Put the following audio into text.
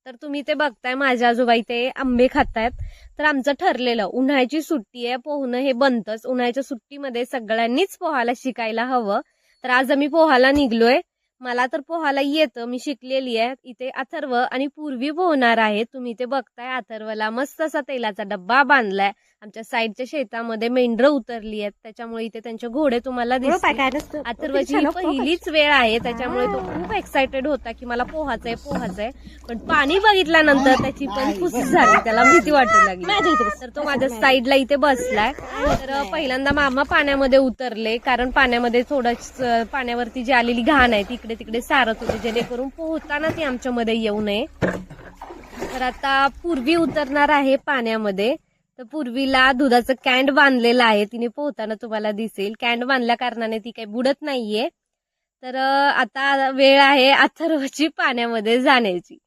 तर तुम्ही ते बघताय माझ्या आजोबा इथे आंबे खातायत. तर आमचं ठरलेलं उन्हाळ्याची सुट्टी आहे, पोहणं हे बनतच. उन्हाळ्याच्या सुट्टीमध्ये सगळ्यांनीच पोहायला शिकायला हवं. तर आज आम्ही पोहायला निघलोय. मला तर पोहायला येतं, मी शिकलेली आहे. इथे अथर्व आणि पूर्वी पोहणार आहे. तुम्ही ते बघताय अथर्वला मस्त असा तेलाचा डब्बा बांधलाय. आमच्या साईडच्या शेतामध्ये मेंढरं उतरली आहेत, त्याच्यामुळे इथे त्यांचे घोडे तुम्हाला दिसतील. अथर्वची ही पहिलीच वेळ आहे, त्याच्यामुळे तो खूप एक्साइटेड होता की मला पोहायचंय. पण पाणी बघितल्यानंतर त्याची पण खुशी झाली, त्याला भीती वाटू लागली. तर तो माझ्या साईडला इथे बसलाय. तर पहिल्यांदा मामा पाण्यामध्ये उतरले, कारण पाण्यामध्ये थोडं पाण्यावरती जी आलेली घाण आहे तिकडे तिकडे सारत होते, जेणेकरून पोहताना ती आमच्यामध्ये येऊ नये. तर आता पूर्वी उतरणार आहे पाण्यामध्ये. तर पूर्वीला दुधाचं कॅन्ड बांधलेलं आहे, तिने पोहताना तुम्हाला दिसेल. कॅन्ड बांधल्या कारणाने ती काही बुडत नाहीये. तर आता वेळ आहे अथर्वची पाण्यामध्ये जाण्याची.